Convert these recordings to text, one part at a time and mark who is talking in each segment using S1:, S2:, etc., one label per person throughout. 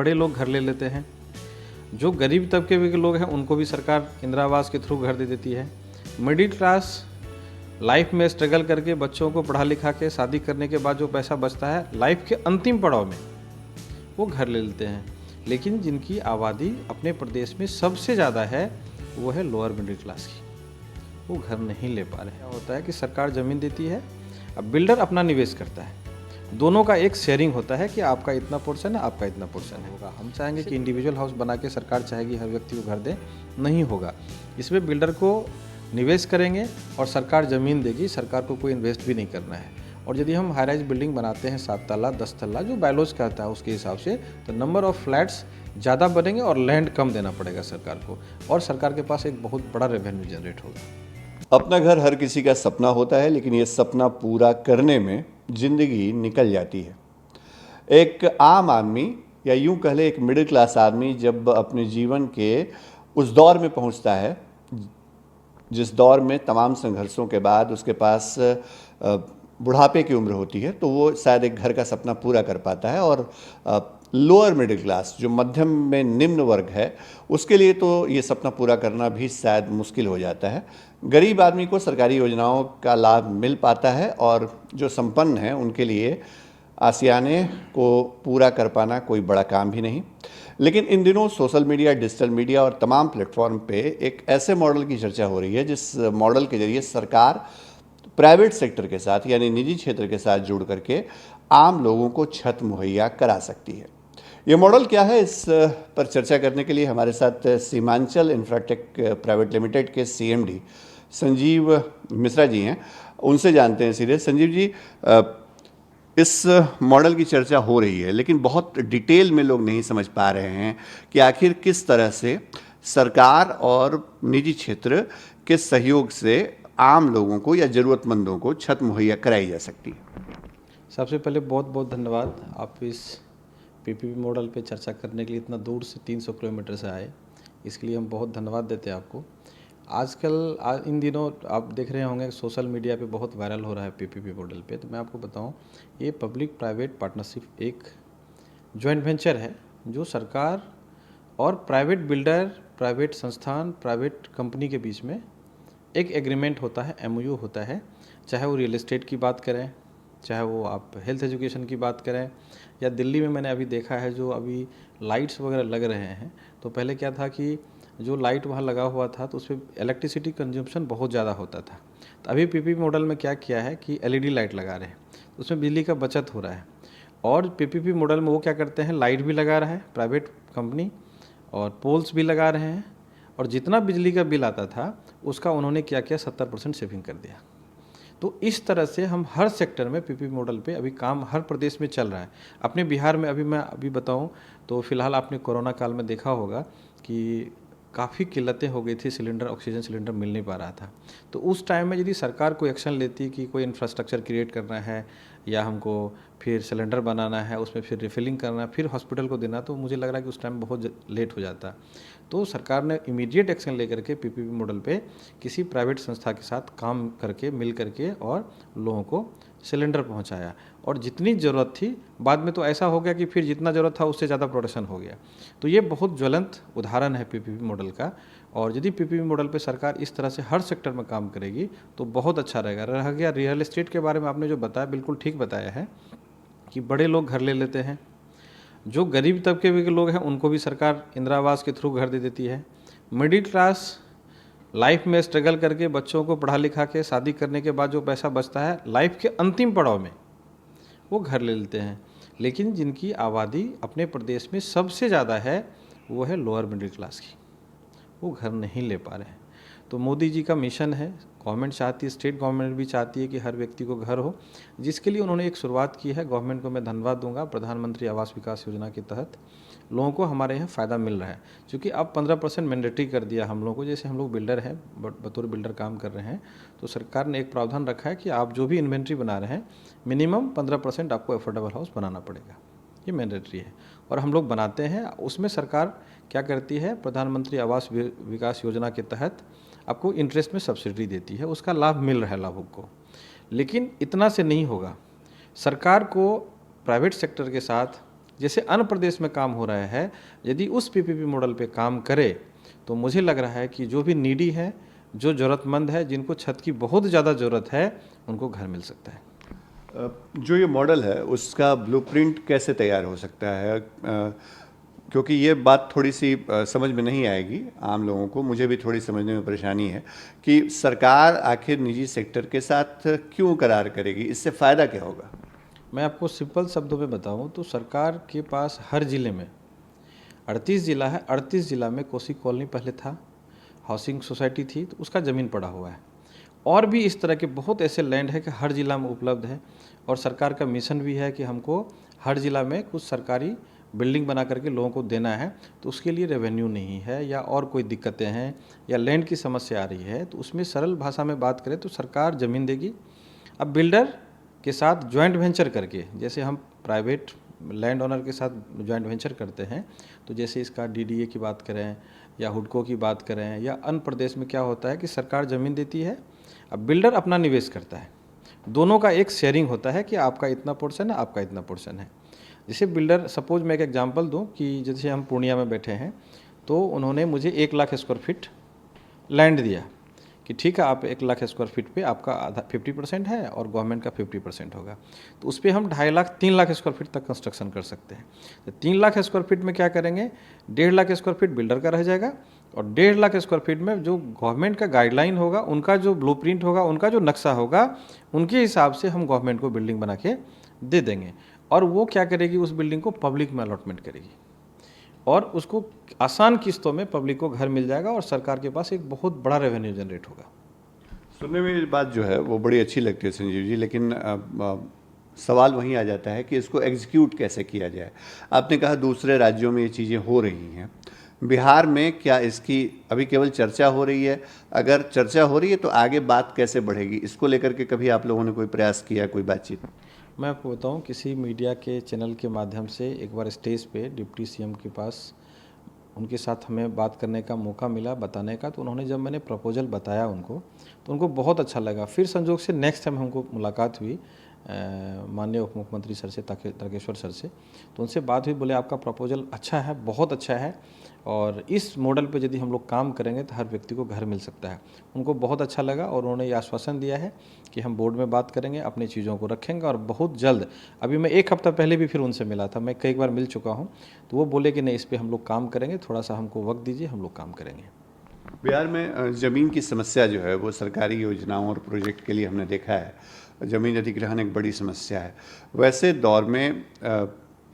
S1: बड़े लोग घर ले लेते हैं। जो गरीब तबके के लोग हैं उनको भी सरकार इंदिरा आवास के थ्रू घर दे देती है। मिडिल क्लास लाइफ में स्ट्रगल करके बच्चों को पढ़ा लिखा के शादी करने के बाद जो पैसा बचता है लाइफ के अंतिम पड़ाव में वो घर ले लेते हैं। लेकिन जिनकी आबादी अपने प्रदेश में सबसे ज़्यादा है वो है लोअर मिडिल क्लास की, वो घर नहीं ले पा रहे हैं। क्या होता है कि सरकार ज़मीन देती है, अब बिल्डर अपना निवेश करता है, दोनों का एक शेयरिंग होता है कि आपका इतना पोर्शन है, आपका इतना पोर्शन होगा। हम चाहेंगे कि इंडिविजुअल हाउस बना के सरकार चाहेगी हर व्यक्ति को घर दे, नहीं होगा। इसमें बिल्डर को निवेश करेंगे और सरकार ज़मीन देगी, सरकार को कोई इन्वेस्ट भी नहीं करना है। और यदि हम हाई राइज बिल्डिंग बनाते हैं 7 तल्ला 10 तल्ला जो बायलॉज कहता है उसके हिसाब से, तो नंबर ऑफ़ फ्लैट्स ज़्यादा बनेंगे और लैंड कम देना पड़ेगा सरकार को, और सरकार के पास एक बहुत बड़ा रेवेन्यू जनरेट होगा।
S2: अपना घर हर किसी का सपना होता है, लेकिन ये सपना पूरा करने में ज़िंदगी निकल जाती है। एक आम आदमी या यूं कह ले एक मिडिल क्लास आदमी जब अपने जीवन के उस दौर में पहुंचता है जिस दौर में तमाम संघर्षों के बाद उसके पास बुढ़ापे की उम्र होती है, तो वो शायद एक घर का सपना पूरा कर पाता है। और लोअर मिडिल क्लास जो मध्यम में निम्न वर्ग है उसके लिए तो ये सपना पूरा करना भी शायद मुश्किल हो जाता है। गरीब आदमी को सरकारी योजनाओं का लाभ मिल पाता है और जो संपन्न हैं उनके लिए आशियाने को पूरा कर पाना कोई बड़ा काम भी नहीं। लेकिन इन दिनों सोशल मीडिया, डिजिटल मीडिया और तमाम प्लेटफॉर्म पे एक ऐसे मॉडल की चर्चा हो रही है जिस मॉडल के जरिए सरकार प्राइवेट सेक्टर के साथ यानी निजी क्षेत्र के साथ जुड़ करके आम लोगों को छत मुहैया करा सकती है। ये मॉडल क्या है, इस पर चर्चा करने के लिए हमारे साथ सीमांचल इंफ्राटेक प्राइवेट लिमिटेड के सीएमडी संजीव मिश्रा जी हैं। उनसे जानते हैं सीधे। संजीव जी, इस मॉडल की चर्चा हो रही है लेकिन बहुत डिटेल में लोग नहीं समझ पा रहे हैं कि आखिर किस तरह से सरकार और निजी क्षेत्र के सहयोग से आम लोगों को या ज़रूरतमंदों को छत मुहैया कराई जा सकती है।
S1: सबसे पहले बहुत बहुत धन्यवाद, आप इस पीपीपी मॉडल पे चर्चा करने के लिए इतना दूर से 300 किलोमीटर से आए, इसके लिए हम बहुत धन्यवाद देते हैं आपको। आजकल इन दिनों आप देख रहे होंगे सोशल मीडिया पे बहुत वायरल हो रहा है पीपीपी मॉडल पे। तो मैं आपको बताऊं, ये पब्लिक प्राइवेट पार्टनरशिप एक जॉइंट वेंचर है जो सरकार और प्राइवेट बिल्डर, प्राइवेट संस्थान, प्राइवेट कंपनी के बीच में एक एग्रीमेंट होता है, एमओयू होता है। चाहे वो रियल एस्टेट की बात करें, चाहे वो आप हेल्थ एजुकेशन की बात करें, या दिल्ली में मैंने अभी देखा है जो अभी लाइट्स वगैरह लग रहे हैं, तो पहले क्या था कि जो लाइट वहाँ लगा हुआ था तो उस पर इलेक्ट्रिसिटी कंजम्पशन बहुत ज़्यादा होता था। तो अभी पीपीपी मॉडल में क्या किया है कि एलईडी लाइट लगा रहे हैं, तो उसमें बिजली का बचत हो रहा है। और पीपीपी मॉडल में वो क्या करते हैं, लाइट भी लगा रहा है प्राइवेट कंपनी और पोल्स भी लगा रहे हैं, और जितना बिजली का बिल आता था उसका उन्होंने क्या किया 70% सेविंग कर दिया। तो इस तरह से हम हर सेक्टर में पीपीपी मॉडल पे अभी काम हर प्रदेश में चल रहा है। अपने बिहार में अभी बताऊं तो फिलहाल आपने कोरोना काल में देखा होगा कि काफ़ी किल्लतें हो गई थी, सिलेंडर, ऑक्सीजन सिलेंडर मिल नहीं पा रहा था। तो उस टाइम में यदि सरकार कोई एक्शन लेती कि कोई इंफ्रास्ट्रक्चर क्रिएट करना है या हमको फिर सिलेंडर बनाना है, उसमें फिर रिफिलिंग करना है, फिर हॉस्पिटल को देना, तो मुझे लग रहा है कि उस टाइम बहुत लेट हो जाता। तो सरकार ने इमीडिएट एक्शन लेकर के पीपीपी मॉडल पे किसी प्राइवेट संस्था के साथ काम करके मिल करके और लोगों को सिलेंडर पहुंचाया, और जितनी ज़रूरत थी बाद में तो ऐसा हो गया कि फिर जितना ज़रूरत था उससे ज़्यादा प्रोडक्शन हो गया। तो ये बहुत ज्वलंत उदाहरण है पीपीपी मॉडल का। और यदि पीपीपी मॉडल पे सरकार इस तरह से हर सेक्टर में काम करेगी तो बहुत अच्छा रहेगा। रह गया रियल एस्टेट के बारे में, आपने जो बताया बिल्कुल ठीक बताया है कि बड़े लोग घर ले लेते हैं। जो गरीब तबके के लोग हैं उनको भी सरकार इंदिरा आवास के थ्रू घर दे देती है। मिडिल क्लास लाइफ में स्ट्रगल करके बच्चों को पढ़ा लिखा के शादी करने के बाद जो पैसा बचता है लाइफ के अंतिम पड़ाव में वो घर ले लेते हैं। लेकिन जिनकी आबादी अपने प्रदेश में सबसे ज़्यादा है वो है लोअर मिडिल क्लास की, वो घर नहीं ले पा रहे हैं। तो मोदी जी का मिशन है, गवर्नमेंट चाहती है, स्टेट गवर्नमेंट भी चाहती है कि हर व्यक्ति को घर हो, जिसके लिए उन्होंने एक शुरुआत की है। गवर्नमेंट को मैं धन्यवाद दूंगा। प्रधानमंत्री आवास विकास योजना के तहत लोगों को हमारे यहाँ फ़ायदा मिल रहा है, क्योंकि अब 15% मैंडेटरी कर दिया हम लोगों को। जैसे हम लोग बिल्डर हैं, बतौर बिल्डर काम कर रहे हैं, तो सरकार ने एक प्रावधान रखा है कि आप जो भी इन्वेंट्री बना रहे हैं मिनिमम 15% आपको अफोर्डेबल हाउस बनाना पड़ेगा, ये मैंडेटरी है। और हम लोग बनाते हैं। उसमें सरकार क्या करती है, प्रधानमंत्री आवास विकास योजना के तहत आपको इंटरेस्ट में सब्सिडी देती है, उसका लाभ मिल रहा है लाभुक को। लेकिन इतना से नहीं होगा, सरकार को प्राइवेट सेक्टर के साथ जैसे अन्य प्रदेश में काम हो रहा है, यदि उस पीपीपी मॉडल पे काम करे तो मुझे लग रहा है कि जो भी नीडी है, जो ज़रूरतमंद है, जिनको छत की बहुत ज़्यादा ज़रूरत है, उनको घर मिल सकता है।
S2: जो ये मॉडल है उसका ब्लूप्रिंट कैसे तैयार हो सकता है? क्योंकि ये बात थोड़ी सी समझ में नहीं आएगी आम लोगों को, मुझे भी थोड़ी समझने में परेशानी है कि सरकार आखिर निजी सेक्टर के साथ क्यों करार करेगी, इससे फ़ायदा क्या होगा?
S1: मैं आपको सिंपल शब्दों में बताऊं तो सरकार के पास हर ज़िले में 38 ज़िला है, 38 ज़िला में कोसी कॉलोनी पहले था, हाउसिंग सोसाइटी थी, तो उसका ज़मीन पड़ा हुआ है। और भी इस तरह के बहुत ऐसे लैंड है कि हर ज़िला में उपलब्ध है, और सरकार का मिशन भी है कि हमको हर ज़िला में कुछ सरकारी बिल्डिंग बना करके लोगों को देना है। तो उसके लिए रेवेन्यू नहीं है या और कोई दिक्कतें हैं या लैंड की समस्या आ रही है, तो उसमें सरल भाषा में बात करें तो सरकार ज़मीन देगी। अब बिल्डर के साथ जॉइंट वेंचर करके, जैसे हम प्राइवेट लैंड ओनर के साथ जॉइंट वेंचर करते हैं, तो जैसे इसका डीडीए की बात करें या हुडको की बात करें या अन्य प्रदेश में क्या होता है कि सरकार ज़मीन देती है, अब बिल्डर अपना निवेश करता है, दोनों का एक शेयरिंग होता है कि आपका इतना पोर्शन है, आपका इतना पोर्शन है। जैसे बिल्डर, सपोज मैं एक एग्जांपल दूं कि जैसे हम पूर्णिया में बैठे हैं, तो उन्होंने मुझे 1 लाख स्क्वायर फीट लैंड दिया कि ठीक है, आप 1 लाख स्क्वायर फीट पे आपका आधा 50% है और गवर्नमेंट का 50% होगा, तो उस पर हम 2.5 लाख 3 लाख स्क्वायर फीट तक कंस्ट्रक्शन कर सकते हैं। तो 3 लाख स्क्वायर फीट में क्या करेंगे, 1.5 लाख स्क्वायर फीट बिल्डर का रह जाएगा, और 1.5 लाख स्क्वायर फीट में जो गवर्नमेंट का गाइडलाइन होगा, उनका जो ब्लूप्रिंट होगा, उनका जो नक्शा होगा, उनके हिसाब से हम गवर्नमेंट को बिल्डिंग बना के दे देंगे। और वो क्या करेगी, उस बिल्डिंग को पब्लिक में अलॉटमेंट करेगी और उसको आसान किस्तों में पब्लिक को घर मिल जाएगा और सरकार के पास एक बहुत बड़ा रेवेन्यू जनरेट होगा।
S2: सुनने में ये बात जो है वो बड़ी अच्छी लगती है संजीव जी, लेकिन सवाल वहीं आ जाता है कि इसको एग्जीक्यूट कैसे किया जाए। आपने कहा दूसरे राज्यों में ये चीज़ें हो रही हैं, बिहार में क्या इसकी अभी केवल चर्चा हो रही है? अगर चर्चा हो रही है तो आगे बात कैसे बढ़ेगी, इसको लेकर के कभी आप लोगों ने कोई प्रयास किया, कोई बातचीत?
S1: मैं आपको बताऊं, किसी मीडिया के चैनल के माध्यम से एक बार स्टेज पे डिप्टी सीएम के पास उनके साथ हमें बात करने का मौका मिला, बताने का, तो उन्होंने जब मैंने प्रपोजल बताया उनको, तो उनको बहुत अच्छा लगा। फिर संजोग से नेक्स्ट टाइम हमको मुलाकात हुई माननीय उप मुख्यमंत्री सर से, तारकेश्वर सर से, तो उनसे बात हुई, बोले आपका प्रपोजल अच्छा है, बहुत अच्छा है, और इस मॉडल पे यदि हम लोग काम करेंगे तो हर व्यक्ति को घर मिल सकता है। उनको बहुत अच्छा लगा और उन्होंने ये आश्वासन दिया है कि हम बोर्ड में बात करेंगे, अपनी चीज़ों को रखेंगे और बहुत जल्द, अभी मैं 1 हफ्ता पहले भी फिर उनसे मिला था, मैं कई बार मिल चुका हूँ, तो वो बोले कि नहीं, इस पर हम लोग काम करेंगे, थोड़ा सा हमको वक्त दीजिए, हम लोग काम करेंगे।
S2: बिहार में ज़मीन की समस्या जो है वो सरकारी योजनाओं और प्रोजेक्ट के लिए हमने देखा है, ज़मीन अधिग्रहण एक बड़ी समस्या है। वैसे दौर में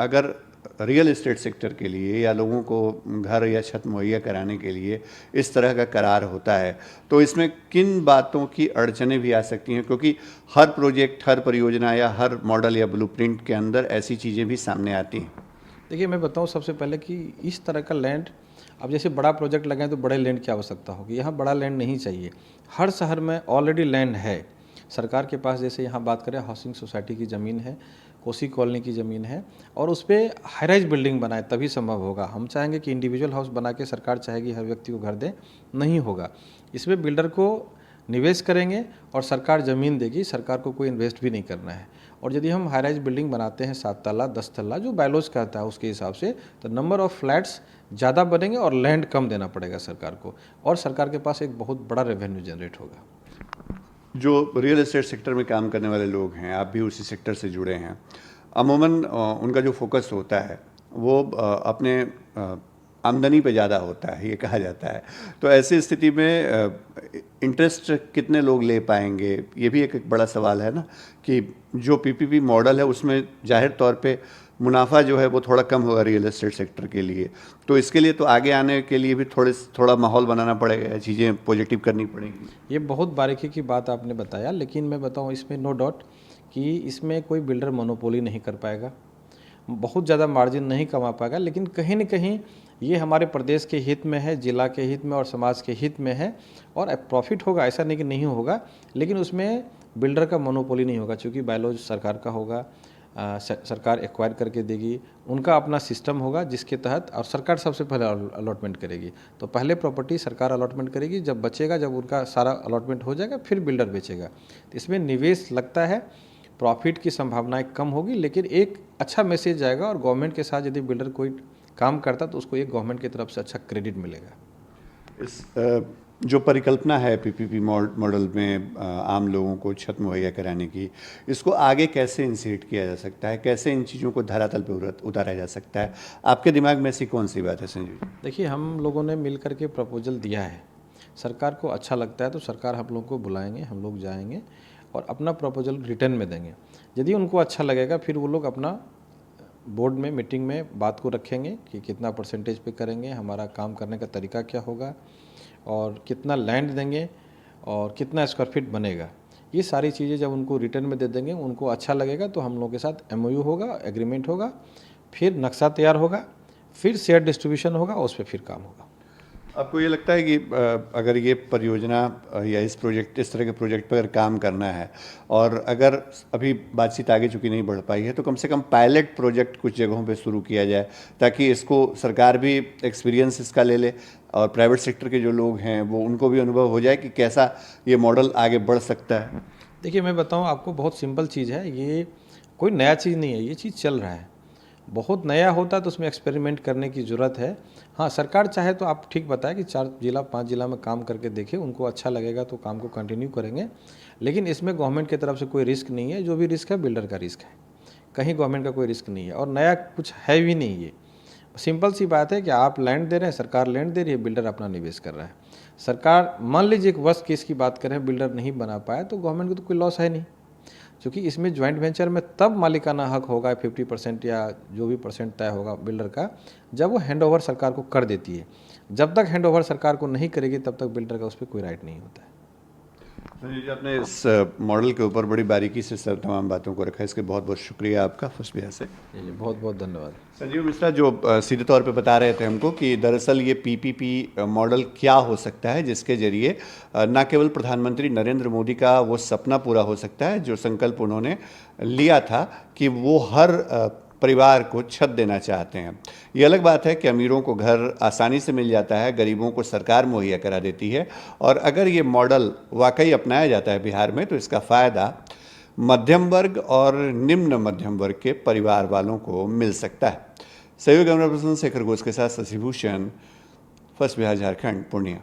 S2: अगर रियल एस्टेट सेक्टर के लिए या लोगों को घर या छत मुहैया कराने के लिए इस तरह का करार होता है, तो इसमें किन बातों की अड़चनें भी आ सकती हैं? क्योंकि हर प्रोजेक्ट, हर परियोजना या हर मॉडल या ब्लूप्रिंट के अंदर ऐसी चीज़ें भी सामने आती हैं।
S1: देखिए, मैं बताऊं सबसे पहले कि इस तरह का लैंड, अब जैसे बड़ा प्रोजेक्ट लगाएं तो बड़े लैंड की आवश्यकता होगी, यहाँ बड़ा लैंड नहीं चाहिए। हर शहर में ऑलरेडी लैंड है सरकार के पास। जैसे यहाँ बात करें, हाउसिंग सोसाइटी की ज़मीन है, कोसी कॉलोनी की ज़मीन है, और उस पर हाई राइज बिल्डिंग बनाए तभी संभव होगा। हम चाहेंगे कि इंडिविजुअल हाउस बना के सरकार चाहेगी हर व्यक्ति को घर दे, नहीं होगा। इसमें बिल्डर को निवेश करेंगे और सरकार ज़मीन देगी, सरकार को कोई इन्वेस्ट भी नहीं करना है। और यदि हम हाई राइज बिल्डिंग बनाते हैं 7 तल्ला 10 तल्ला, जो बायलॉज कहता है उसके हिसाब से, तो नंबर ऑफ़ फ्लैट्स ज़्यादा बनेंगे और लैंड कम देना पड़ेगा सरकार को, और सरकार के पास एक बहुत बड़ा रेवेन्यू जनरेट होगा।
S2: जो रियल एस्टेट सेक्टर में काम करने वाले लोग हैं, आप भी उसी सेक्टर से जुड़े हैं, अमूमन उनका जो फोकस होता है वो अपने आमदनी पे ज़्यादा होता है, ये कहा जाता है। तो ऐसी स्थिति में इंटरेस्ट कितने लोग ले पाएंगे, ये भी एक बड़ा सवाल है ना, कि जो पीपीपी मॉडल है उसमें जाहिर तौर पे मुनाफा जो है वो थोड़ा कम होगा रियल एस्टेट सेक्टर के लिए। तो इसके लिए तो आगे आने के लिए भी थोड़ा माहौल बनाना पड़ेगा, चीज़ें पॉजिटिव करनी पड़ेंगी।
S1: ये बहुत बारीकी की बात आपने बताया, लेकिन मैं बताऊं इसमें नो डाउट कि इसमें कोई बिल्डर मोनोपोली नहीं कर पाएगा, बहुत ज़्यादा मार्जिन नहीं कमा पाएगा, लेकिन कहीं न कहीं ये हमारे प्रदेश के हित में है, जिला के हित में और समाज के हित में है, और प्रॉफिट होगा, ऐसा नहीं कि नहीं होगा, लेकिन उसमें बिल्डर का मोनोपोली नहीं होगा, क्योंकि बायलॉज सरकार का होगा, सरकार एक्वायर करके देगी, उनका अपना सिस्टम होगा जिसके तहत, और सरकार सबसे पहले अलॉटमेंट करेगी। तो पहले प्रॉपर्टी सरकार अलॉटमेंट करेगी, जब बचेगा, जब उनका सारा अलॉटमेंट हो जाएगा, फिर बिल्डर बेचेगा। तो इसमें निवेश लगता है प्रॉफिट की संभावनाएं कम होगी, लेकिन एक अच्छा मैसेज जाएगा और गवर्नमेंट के साथ यदि बिल्डर कोई काम करता तो उसको एक गवर्नमेंट की तरफ से अच्छा क्रेडिट मिलेगा।
S2: इस जो परिकल्पना है पीपीपी मॉडल में आम लोगों को छत मुहैया कराने की, इसको आगे कैसे इंसीट किया जा सकता है, कैसे इन चीज़ों को धरातल पर उतारा जा सकता है? आपके दिमाग में ऐसी कौन सी बात है संजीव जी?
S1: देखिए, हम लोगों ने मिल करके प्रपोजल दिया है, सरकार को अच्छा लगता है तो सरकार हम लोग को बुलाएंगे, हम लोग जाएंगे और अपना प्रपोजल रिटर्न में देंगे। यदि उनको अच्छा लगेगा फिर वो लोग अपना बोर्ड में मीटिंग में बात को रखेंगे कि कितना परसेंटेज पे करेंगे, हमारा काम करने का तरीका क्या होगा और कितना लैंड देंगे और कितना स्क्वायर फीट बनेगा। ये सारी चीज़ें जब उनको रिटर्न में दे देंगे, उनको अच्छा लगेगा तो हम लोग के साथ MOU होगा, एग्रीमेंट होगा, फिर नक्शा तैयार होगा, फिर शेयर डिस्ट्रीब्यूशन होगा, उस पर फिर काम होगा।
S2: आपको ये लगता है कि अगर ये परियोजना या इस तरह के प्रोजेक्ट पर अगर काम करना है और अगर अभी बातचीत आगे चूँकि नहीं बढ़ पाई है, तो कम से कम पायलट प्रोजेक्ट कुछ जगहों पे शुरू किया जाए ताकि इसको सरकार भी एक्सपीरियंस इसका ले ले और प्राइवेट सेक्टर के जो लोग हैं वो उनको भी अनुभव हो जाए कि कैसा ये मॉडल आगे बढ़ सकता है?
S1: देखिए, मैं बताऊं आपको, बहुत सिंपल चीज़ है, ये कोई नया चीज़ नहीं है, ये चीज़ चल रहा है। बहुत नया होता तो उसमें एक्सपेरिमेंट करने की ज़रूरत है। हाँ, सरकार चाहे तो आप ठीक बताएं कि 4 जिला 5 जिला में काम करके देखें, उनको अच्छा लगेगा तो काम को कंटिन्यू करेंगे, लेकिन इसमें गवर्नमेंट की तरफ से कोई रिस्क नहीं है। जो भी रिस्क है बिल्डर का रिस्क है, कहीं गवर्नमेंट का कोई रिस्क नहीं है और नया कुछ है भी नहीं। ये सिंपल सी बात है कि आप लैंड दे रहे हैं, सरकार लैंड दे रही है, बिल्डर अपना निवेश कर रहा है। सरकार मान लीजिए एक वर्स्ट केस की बात करें, बिल्डर नहीं बना पाया तो गवर्नमेंट को तो कोई लॉस है नहीं, क्योंकि इसमें ज्वाइंट वेंचर में तब मालिकाना हक होगा 50% या जो भी परसेंट तय होगा बिल्डर का, जब वो हैंडओवर सरकार को कर देती है। जब तक हैंडओवर सरकार को नहीं करेगी तब तक बिल्डर का उस पर कोई राइट नहीं होता है।
S2: संजीव जी, आपने इस मॉडल के ऊपर बड़ी बारीकी से सब तमाम बातों को रखा है, इसके बहुत बहुत शुक्रिया आपका फर्स्ट बिहार से।
S1: जी, बहुत बहुत धन्यवाद।
S2: संजीव मिश्रा जो सीधे तौर पे बता रहे थे हमको कि दरअसल ये पीपीपी मॉडल क्या हो सकता है जिसके जरिए न केवल प्रधानमंत्री नरेंद्र मोदी का वो सपना पूरा हो सकता है जो संकल्प उन्होंने लिया था कि वो हर परिवार को छत देना चाहते हैं। ये अलग बात है कि अमीरों को घर आसानी से मिल जाता है, गरीबों को सरकार मुहैया करा देती है, और अगर ये मॉडल वाकई अपनाया जाता है बिहार में तो इसका फ़ायदा मध्यम वर्ग और निम्न मध्यम वर्ग के परिवार वालों को मिल सकता है। सहयोगी कैमरा पर्सन शेखर घोष के साथ शशिभूषण, फर्स्ट बिहार झारखंड, पूर्णिया।